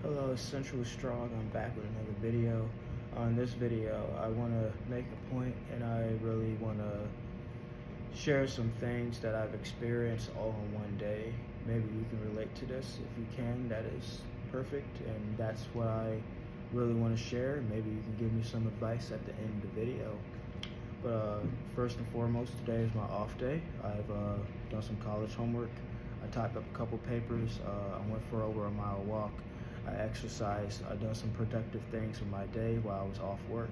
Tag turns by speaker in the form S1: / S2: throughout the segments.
S1: Hello, Central Strong. I'm back with another video. On this video, I want to make a point and I really want to share some things that I've experienced all in one day. Maybe you can relate to this. If you can, that is perfect. And that's what I really want to share. Maybe you can give me some advice at the end of the video. But first and foremost, today is my off day. I've done some college homework. I typed up a couple papers. I went for over a mile walk. I exercised. I done some productive things with my day while I was off work.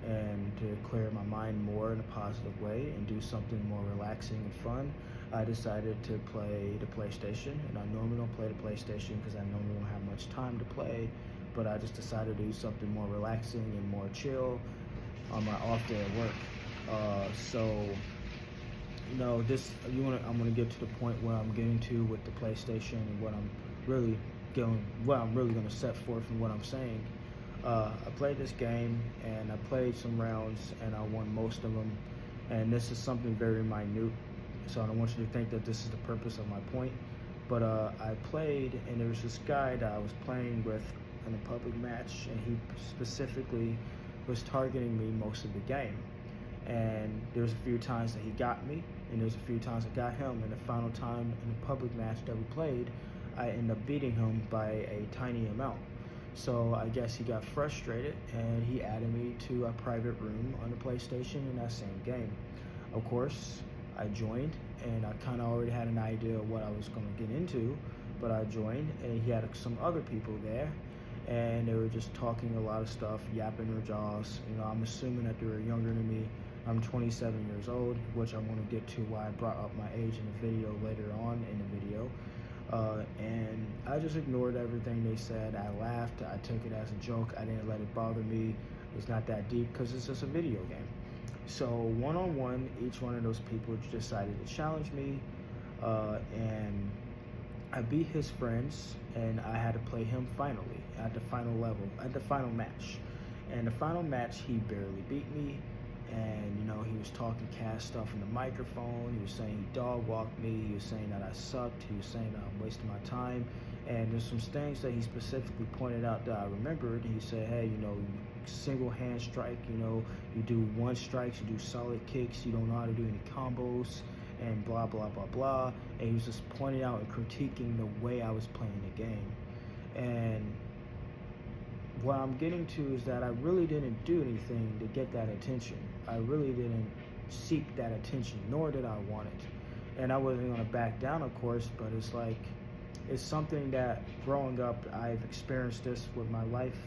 S1: And to clear my mind more in a positive way and do something more relaxing and fun, I decided to play the PlayStation. And I normally don't play the PlayStation because I normally don't have much time to play, but I just decided to do something more relaxing and more chill on my off day at work. I'm gonna get to the point where I'm getting to with the PlayStation and what I'm really gonna set forth and what I'm saying. I played this game and I played some rounds and I won most of them. And this is something very minute, so I don't want you to think that this is the purpose of my point. But I played and there was this guy that I was playing with in a public match, and he specifically was targeting me most of the game. And there was a few times that he got me, and there's a few times I got him. And the final time in the public match that we played, I ended up beating him by a tiny amount. So I guess he got frustrated and he added me to a private room on the PlayStation in that same game. Of course, I joined and I kind of already had an idea of what I was going to get into, but I joined and he had some other people there and they were just talking a lot of stuff, yapping their jaws. I'm assuming that they were younger than me. I'm 27 years old, which I want to get to why I brought up my age in the video later on in the video. And I just ignored everything they said. I laughed. I took it as a joke. I didn't let it bother me. It's not that deep because it's just a video game. So one-on-one, each one of those people decided to challenge me, and I beat his friends, and I had to play him finally at the final level, at the final match. And the final match, he barely beat me. And he was talking cash stuff in the microphone. He was saying he dog walked me. He was saying that I sucked. He was saying that I'm wasting my time. And there's some things that he specifically pointed out that I remembered. He said, hey, single hand strike, you do one strikes, you do solid kicks, you don't know how to do any combos, and blah, blah, blah, blah. And he was just pointing out and critiquing the way I was playing the game. And what I'm getting to is that I really didn't do anything to get that attention. I really didn't seek that attention, nor did I want it. And I wasn't going to back down, of course, but it's something that growing up, I've experienced this with my life,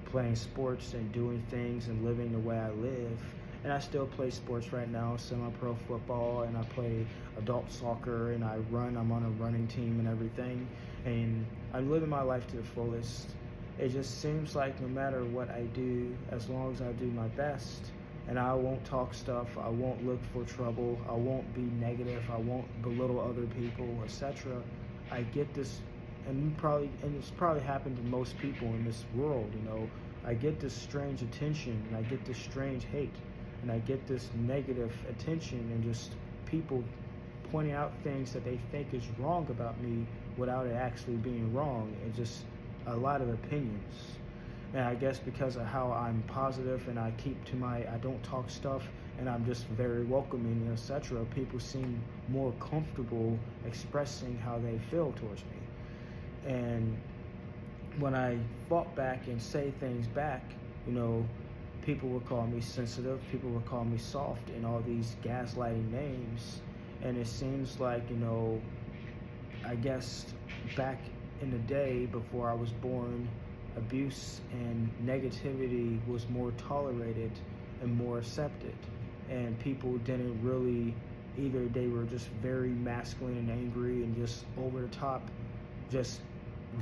S1: playing sports and doing things and living the way I live. And I still play sports right now, semi-pro football, and I play adult soccer, and I'm on a running team and everything. And I'm living my life to the fullest. It just seems like no matter what I do, as long as I do my best, and I won't talk stuff, I won't look for trouble, I won't be negative, I won't belittle other people, etc. I get this, and it's probably happened to most people in this world, I get this strange attention, and I get this strange hate, and I get this negative attention, and just people pointing out things that they think is wrong about me without it actually being wrong, and just a lot of opinions. And I guess because of how I'm positive and I don't talk stuff, and I'm just very welcoming, etc., people seem more comfortable expressing how they feel towards me. And when I fought back and say things back, people would call me sensitive, people would call me soft, and all these gaslighting names. And it seems like, I guess back in the day before I was born, abuse and negativity was more tolerated and more accepted, and people didn't really, either they were just very masculine and angry and just over the top, just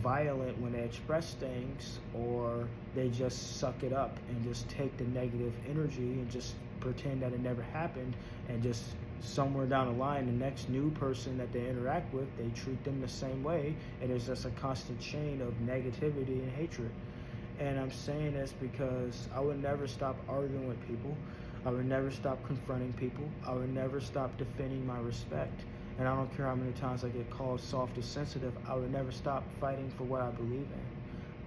S1: violent when they express things, or they just suck it up and just take the negative energy and just pretend that it never happened, and just somewhere down the line, the next new person that they interact with, they treat them the same way, and it's just a constant chain of negativity and hatred. And I'm saying this because I would never stop arguing with people. I would never stop confronting people. I would never stop defending my respect. And I don't care how many times I get called soft or sensitive, I would never stop fighting for what I believe in.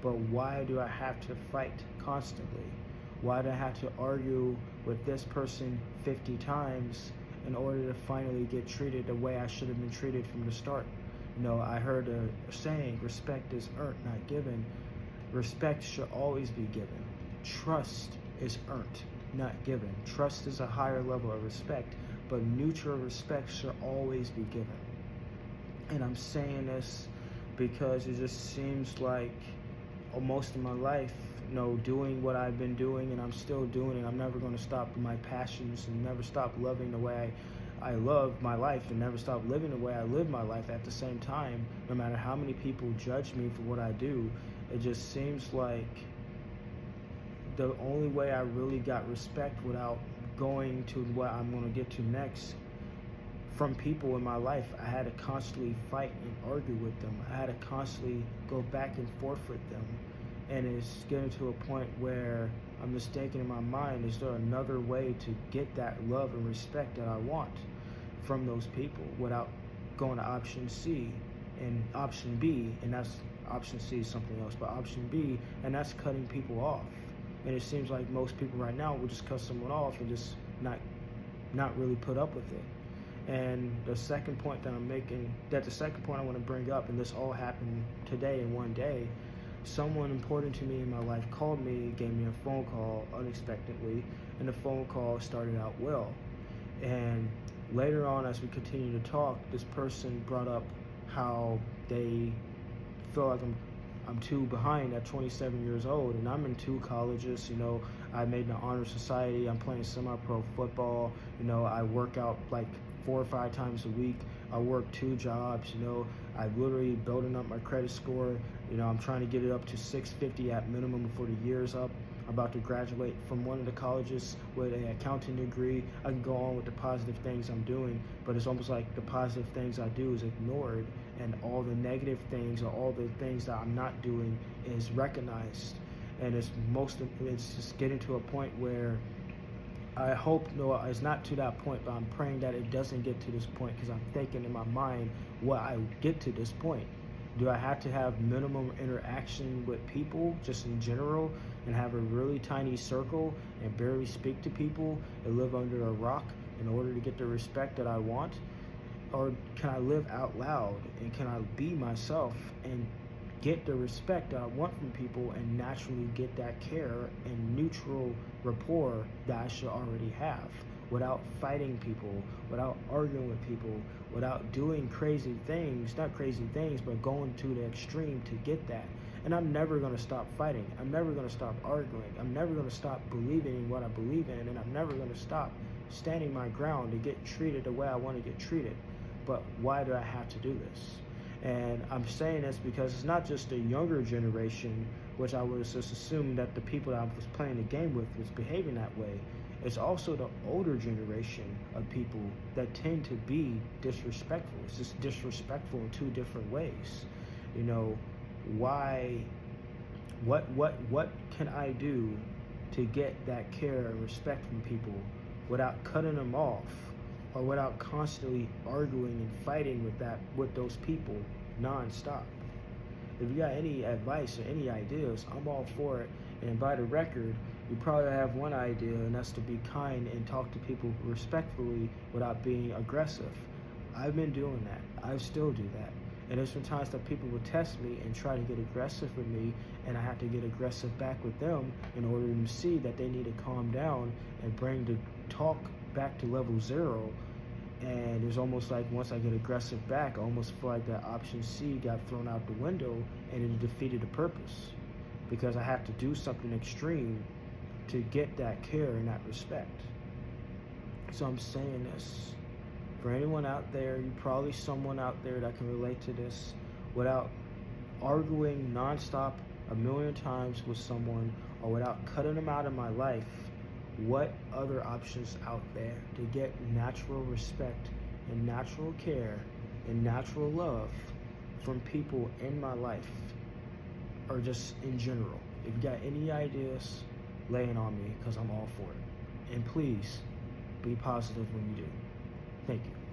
S1: But why do I have to fight constantly? Why do I have to argue with this person 50 times in order to finally get treated the way I should have been treated from the start? I heard a saying, respect is earned, not given. Respect should always be given. Trust is earned, not given. Trust is a higher level of respect, but mutual respect should always be given. And I'm saying this because it just seems like most of my life, doing what I've been doing, and I'm still doing it. I'm never going to stop my passions and never stop loving the way I love my life and never stop living the way I live my life at the same time. No matter how many people judge me for what I do, it just seems like the only way I really got respect without going to what I'm going to get to next from people in my life, I had to constantly fight and argue with them. I had to constantly go back and forth with them. And it's getting to a point where I'm just thinking in my mind, is there another way to get that love and respect that I want from those people without going to option C and option B, and that's option C is something else, but option B, and that's cutting people off. And it seems like most people right now will just cut someone off and just not really put up with it. And the second point that I'm making, the second point I want to bring up, and this all happened today in one day, someone important to me in my life called me, gave me a phone call unexpectedly, and the phone call started out well. And later on, as we continue to talk, this person brought up how they feel like I'm too behind at 27 years old, and I'm in 2 colleges. I made an honor society. I'm playing semi-pro football. I work out like 4 or 5 times a week. I work 2 jobs. I literally building up my credit score. I'm trying to get it up to 650 at minimum before the year's up. I'm about to graduate from one of the colleges with an accounting degree. I can go on with the positive things I'm doing, but it's almost like the positive things I do is ignored, and all the negative things or all the things that I'm not doing is recognized. And it's just getting to a point where I hope, it's not to that point, but I'm praying that it doesn't get to this point, because I'm thinking in my mind, will I get to this point? Do I have to have minimum interaction with people just in general and have a really tiny circle and barely speak to people and live under a rock in order to get the respect that I want? Or can I live out loud and can I be myself and get the respect that I want from people and naturally get that care and neutral rapport that I should already have, without fighting people, without arguing with people, without doing crazy things, not crazy things, but going to the extreme to get that. And I'm never going to stop fighting. I'm never going to stop arguing. I'm never going to stop believing in what I believe in, and I'm never going to stop standing my ground to get treated the way I want to get treated. But why do I have to do this? And I'm saying this because it's not just the younger generation, which I would just assume that the people that I was playing the game with was behaving that way. It's also the older generation of people that tend to be disrespectful. It's just disrespectful in 2 different ways. Why? What can I do to get that care and respect from people without cutting them off, or without constantly arguing and fighting with those people nonstop? If you got any advice or any ideas, I'm all for it. And by the record, you probably have one idea, and that's to be kind and talk to people respectfully without being aggressive. I've been doing that. I still do that. And there's been times that people will test me and try to get aggressive with me, and I have to get aggressive back with them in order to see that they need to calm down and bring the talk back to level 0. And it's almost like once I get aggressive back, I almost feel like that option C got thrown out the window and it defeated the purpose, because I have to do something extreme to get that care and that respect. So I'm saying this for anyone out there. You probably someone out there that can relate to this, without arguing nonstop 1,000,000 times with someone, or without cutting them out of my life. What other options out there to get natural respect and natural care and natural love from people in my life, or just in general? If you got any ideas, lay it on me, because I'm all for it. And please be positive when you do. Thank you.